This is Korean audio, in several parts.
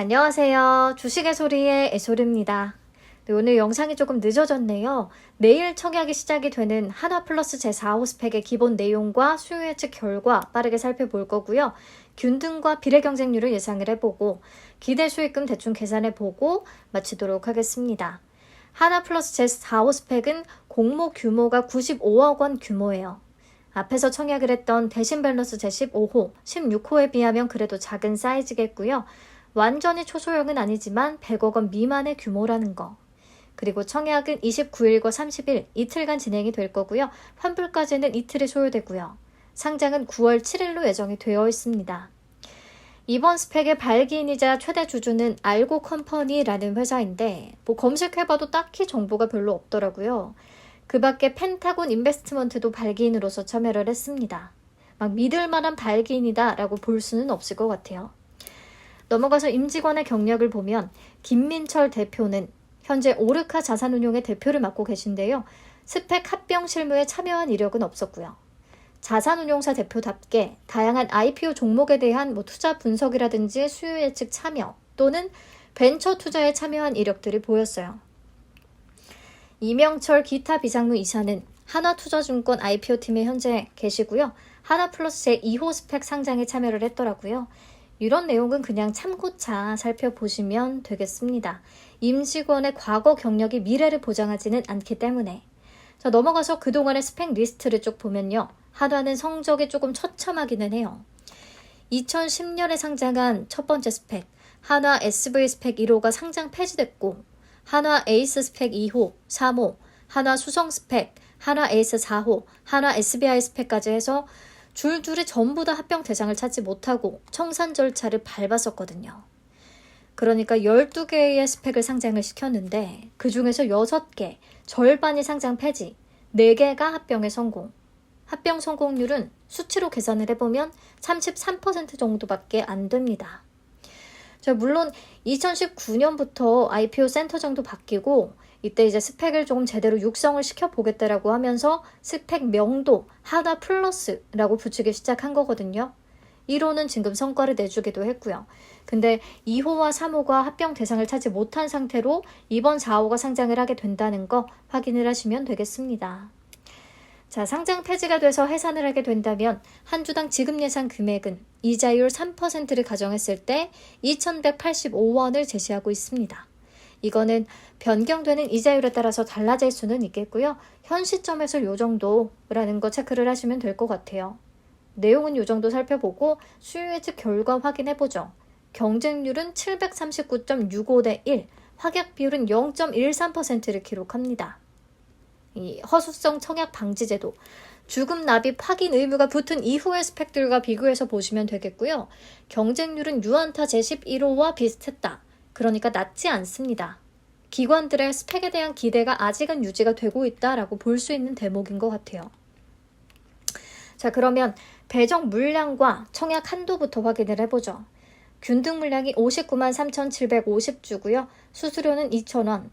안녕하세요. 주식의 소리의 애소리입니다. 네, 오늘 영상이 조금 늦어졌네요. 내일 청약이 시작이 되는 하나플러스 제4호 스펙의 기본 내용과 수요 예측 결과 빠르게 살펴볼 거고요. 균등과 비례 경쟁률을 예상을 해보고 기대 수익금 대충 계산해보고 마치도록 하겠습니다. 하나플러스 제4호 스펙은 공모 규모가 95억 원 규모예요. 앞에서 청약을 했던 대신 밸런스 제15호, 16호에 비하면 그래도 작은 사이즈겠고요. 완전히 초소형은 아니지만 100억 원 미만의 규모라는 거. 그리고 청약은 29일과 30일 이틀간 진행이 될 거고요. 환불까지는 이틀이 소요되고요. 상장은 9월 7일로 예정이 되어 있습니다. 이번 스펙의 발기인이자 최대 주주는 알고 컴퍼니라는 회사인데 검색해봐도 딱히 정보가 별로 없더라고요. 그 밖에 펜타곤 인베스트먼트도 발기인으로서 참여를 했습니다. 막 믿을 만한 발기인이다 라고 볼 수는 없을 것 같아요. 넘어가서 임직원의 경력을 보면 김민철 대표는 현재 오르카 자산운용의 대표를 맡고 계신데요. 스펙 합병 실무에 참여한 이력은 없었고요. 자산운용사 대표답게 다양한 IPO 종목에 대한 투자 분석이라든지 수요 예측 참여 또는 벤처 투자에 참여한 이력들이 보였어요. 이명철 기타 비상무 이사는 하나투자증권 IPO팀에 현재 계시고요. 하나플러스 제2호 스펙 상장에 참여를 했더라고요. 이런 내용은 그냥 참고차 살펴보시면 되겠습니다. 임직원의 과거 경력이 미래를 보장하지는 않기 때문에. 자, 넘어가서 그동안의 스펙 리스트를 쭉 보면요. 하나는 성적이 조금 처참하기는 해요. 2010년에 상장한 첫 번째 스펙, 한화 SV 스펙 1호가 상장 폐지됐고 한화 에이스 스펙 2호, 3호, 한화 수성 스펙, 한화 에이스 4호, 한화 SBI 스펙까지 해서 줄줄이 전부 다 합병 대상을 찾지 못하고 청산 절차를 밟았었거든요. 그러니까 12개의 스펙을 상장을 시켰는데 그 중에서 6개, 절반이 상장 폐지, 4개가 합병에 성공. 합병 성공률은 수치로 계산을 해보면 33% 정도밖에 안 됩니다. 자, 물론 2019년부터 IPO 센터장도 바뀌고 이때 이제 스펙을 조금 제대로 육성을 시켜보겠다라고 하면서 스펙 명도 하나 플러스라고 붙이기 시작한 거거든요. 1호는 지금 성과를 내주기도 했고요. 근데 2호와 3호가 합병 대상을 찾지 못한 상태로 이번 4호가 상장을 하게 된다는 거 확인을 하시면 되겠습니다. 자, 상장 폐지가 돼서 해산을 하게 된다면 한 주당 지급 예상 금액은 이자율 3%를 가정했을 때 2,185원을 제시하고 있습니다. 이거는 변경되는 이자율에 따라서 달라질 수는 있겠고요. 현 시점에서 요 정도라는 거 체크를 하시면 될 것 같아요. 내용은 요 정도 살펴보고 수요 예측 결과 확인해보죠. 경쟁률은 739.65 대 1, 확약 비율은 0.13%를 기록합니다. 이 허수성 청약 방지제도, 주금 납입 확인 의무가 붙은 이후의 스펙들과 비교해서 보시면 되겠고요. 경쟁률은 유안타 제11호와 비슷했다. 그러니까 낮지 않습니다. 기관들의 스펙에 대한 기대가 아직은 유지가 되고 있다라고 볼 수 있는 대목인 것 같아요. 자, 그러면 배정 물량과 청약 한도부터 확인을 해보죠. 균등 물량이 59만 3,750주고요. 수수료는 2,000원.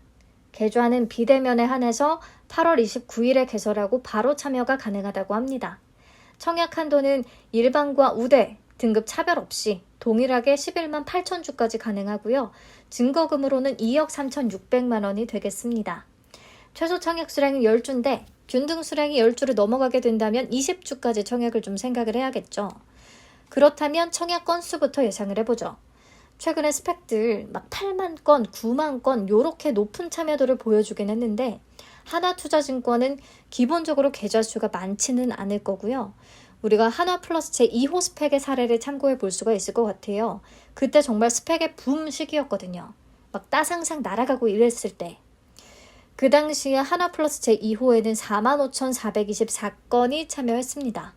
계좌는 비대면에 한해서 8월 29일에 개설하고 바로 참여가 가능하다고 합니다. 청약 한도는 일반과 우대, 등급 차별 없이 동일하게 11만 8천 주까지 가능하고요. 증거금으로는 2억 3,600만 원이 되겠습니다. 최소 청약 수량이 10주인데 균등 수량이 10주를 넘어가게 된다면 20주까지 청약을 좀 생각을 해야겠죠. 그렇다면 청약 건수부터 예상을 해보죠. 최근에 스펙들 막 8만 건, 9만 건 요렇게 높은 참여도를 보여주긴 했는데 하나투자증권은 기본적으로 계좌 수가 많지는 않을 거고요. 우리가 하나플러스 제2호 스펙의 사례를 참고해 볼 수가 있을 것 같아요. 그때 정말 스펙의 붐 시기였거든요. 막 따상상 날아가고 이랬을 때. 그 당시에 하나플러스 제2호에는 45,424건이 참여했습니다.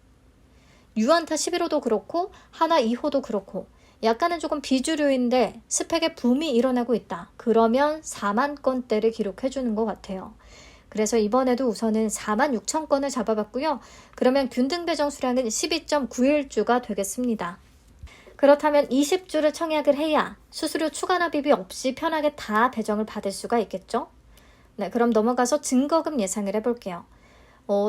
유안타 11호도 그렇고 하나 2호도 그렇고 약간은 조금 비주류인데 스펙의 붐이 일어나고 있다. 그러면 4만 건대를 기록해 주는 것 같아요. 그래서 이번에도 우선은 4만 6천 건을 잡아봤고요. 그러면 균등 배정 수량은 12.91주가 되겠습니다. 그렇다면 20주를 청약을 해야 수수료 추가 납입이 없이 편하게 다 배정을 받을 수가 있겠죠? 네, 그럼 넘어가서 증거금 예상을 해볼게요.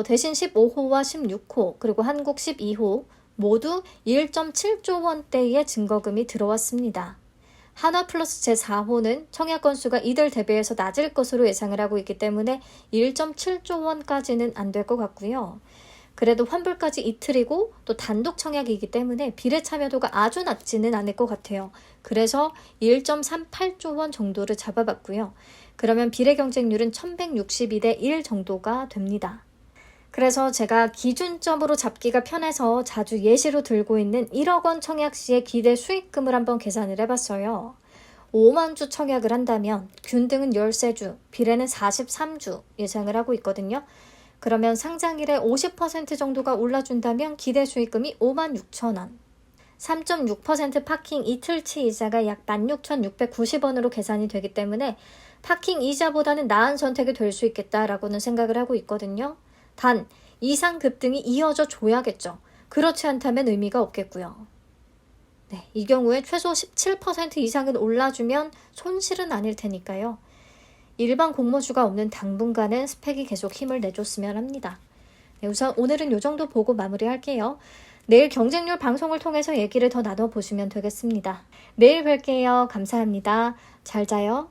대신 15호와 16호 그리고 한국 12호 모두 1.7조 원대의 증거금이 들어왔습니다. 한화플러스 제4호는 청약 건수가 이들 대비해서 낮을 것으로 예상을 하고 있기 때문에 1.7조 원까지는 안 될 것 같고요. 그래도 환불까지 이틀이고 또 단독 청약이기 때문에 비례 참여도가 아주 낮지는 않을 것 같아요. 그래서 1.38조 원 정도를 잡아봤고요. 그러면 비례 경쟁률은 1162대 1 정도가 됩니다. 그래서 제가 기준점으로 잡기가 편해서 자주 예시로 들고 있는 1억 원 청약 시의 기대 수익금을 한번 계산을 해봤어요. 5만 주 청약을 한다면 균등은 13주, 비례는 43주 예상을 하고 있거든요. 그러면 상장일에 50% 정도가 올라준다면 기대 수익금이 5만 6천 원. 3.6% 파킹 이틀치 이자가 약 16,690원으로 계산이 되기 때문에 파킹 이자보다는 나은 선택이 될 수 있겠다라고는 생각을 하고 있거든요. 단, 이상 급등이 이어져 줘야겠죠. 그렇지 않다면 의미가 없겠고요. 네, 이 경우에 최소 17% 이상은 올라주면 손실은 아닐 테니까요. 일반 공모주가 없는 당분간은 스펙이 계속 힘을 내줬으면 합니다. 네, 우선 오늘은 이 정도 보고 마무리할게요. 내일 경쟁률 방송을 통해서 얘기를 더 나눠보시면 되겠습니다. 내일 뵐게요. 감사합니다. 잘 자요.